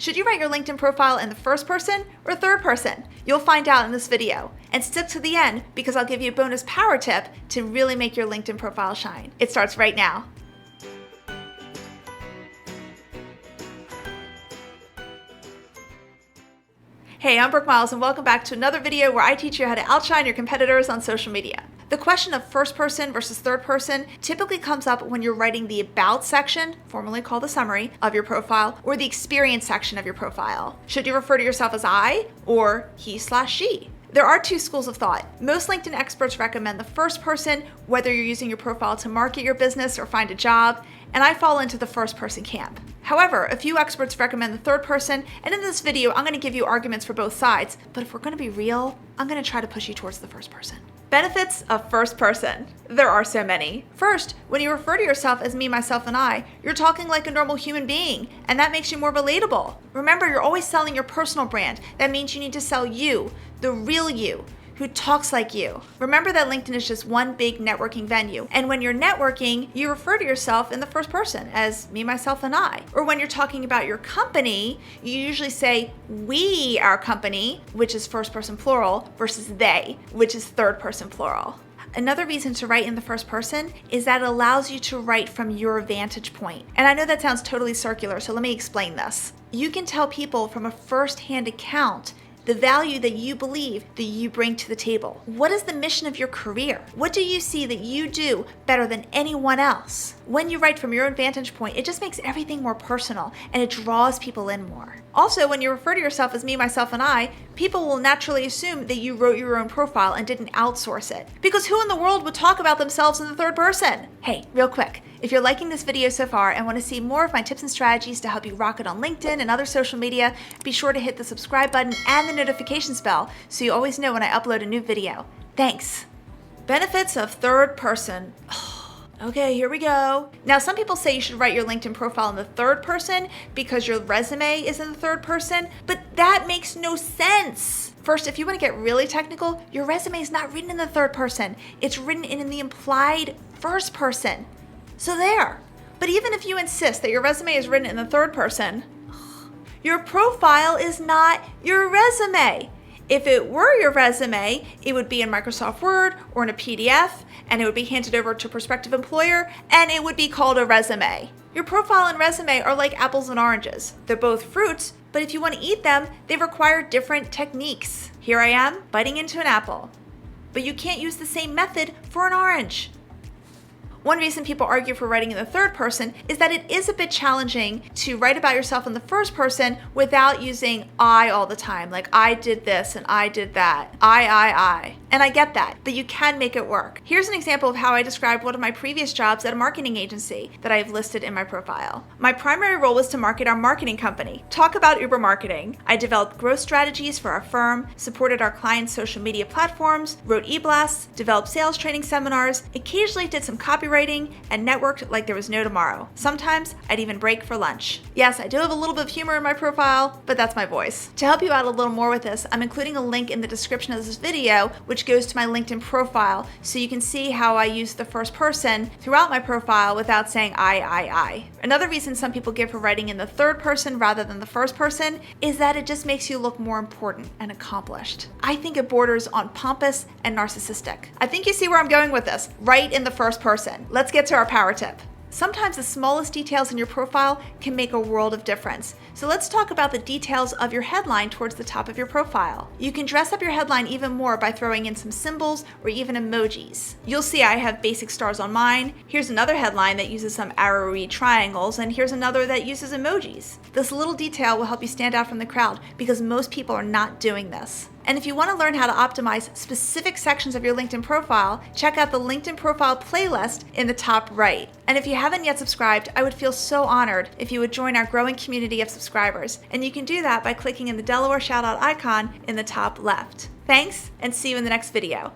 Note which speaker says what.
Speaker 1: Should you write your LinkedIn profile in the first person or third person? You'll find out in this video. And stick to the end because I'll give you a bonus power tip to really make your LinkedIn profile shine. It starts right now. Hey, I'm Brooke Miles and welcome back to another video where I teach you how to outshine your competitors on social media. The question of first person versus third person typically comes up when you're writing the about section, formerly called the summary, of your profile, or the experience section of your profile. Should you refer to yourself as I or he/she? There are two schools of thought. Most LinkedIn experts recommend the first person, whether you're using your profile to market your business or find a job, and I fall into the first person camp. However, a few experts recommend the third person, and in this video, I'm going to give you arguments for both sides, but if we're going to be real, I'm going to try to push you towards the first person. Benefits of first person. There are so many. First, when you refer to yourself as me, myself, and I, you're talking like a normal human being, and that makes you more relatable. Remember, you're always selling your personal brand. That means you need to sell you, the real you, who talks like you. Remember that LinkedIn is just one big networking venue. And when you're networking, you refer to yourself in the first person as me, myself, and I. Or when you're talking about your company, you usually say we, our company, which is first person plural, versus they, which is third person plural. Another reason to write in the first person is that it allows you to write from your vantage point. And I know that sounds totally circular, so let me explain this. You can tell people from a first-hand account the value that you believe that you bring to the table. What is the mission of your career? What do you see that you do better than anyone else? When you write from your own vantage point, it just makes everything more personal and it draws people in more. Also, when you refer to yourself as me, myself, and I, people will naturally assume that you wrote your own profile and didn't outsource it. Because who in the world would talk about themselves in the third person? Hey, real quick. If you're liking this video so far and want to see more of my tips and strategies to help you rock it on LinkedIn and other social media, be sure to hit the subscribe button and the notifications bell so you always know when I upload a new video. Thanks. Benefits of third person. Okay, here we go. Now, some people say you should write your LinkedIn profile in the third person because your resume is in the third person, but that makes no sense. First, if you want to get really technical, your resume is not written in the third person. It's written in the implied first person. So there. But even if you insist that your resume is written in the third person, your profile is not your resume. If it were your resume, it would be in Microsoft Word or in a PDF, and it would be handed over to a prospective employer, and it would be called a resume. Your profile and resume are like apples and oranges. They're both fruits, but if you want to eat them, they require different techniques. Here I am, biting into an apple. But you can't use the same method for an orange. One reason people argue for writing in the third person is that it is a bit challenging to write about yourself in the first person without using I all the time, like I did this and I did that, I. And I get that, but you can make it work. Here's an example of how I described one of my previous jobs at a marketing agency that I have listed in my profile. My primary role was to market our marketing company. Talk about Uber marketing. I developed growth strategies for our firm, supported our clients' social media platforms, wrote e-blasts, developed sales training seminars, occasionally did some copywriting, and networked like there was no tomorrow. Sometimes I'd even break for lunch. Yes, I do have a little bit of humor in my profile, but that's my voice. To help you out a little more with this, I'm including a link in the description of this video, which goes to my LinkedIn profile, so you can see how I use the first person throughout my profile without saying I. Another reason some people give for writing in the third person rather than the first person is that it just makes you look more important and accomplished. I think it borders on pompous and narcissistic. I think you see where I'm going with this. Write in the first person. Let's get to our power tip. Sometimes the smallest details in your profile can make a world of difference. So let's talk about the details of your headline towards the top of your profile. You can dress up your headline even more by throwing in some symbols or even emojis. You'll see I have basic stars on mine. Here's another headline that uses some arrowy triangles, and here's another that uses emojis. This little detail will help you stand out from the crowd because most people are not doing this. And if you want to learn how to optimize specific sections of your LinkedIn profile, check out the LinkedIn profile playlist in the top right. And if you haven't yet subscribed, I would feel so honored if you would join our growing community of subscribers. And you can do that by clicking in the Delaware ShoutOut icon in the top left. Thanks, and see you in the next video.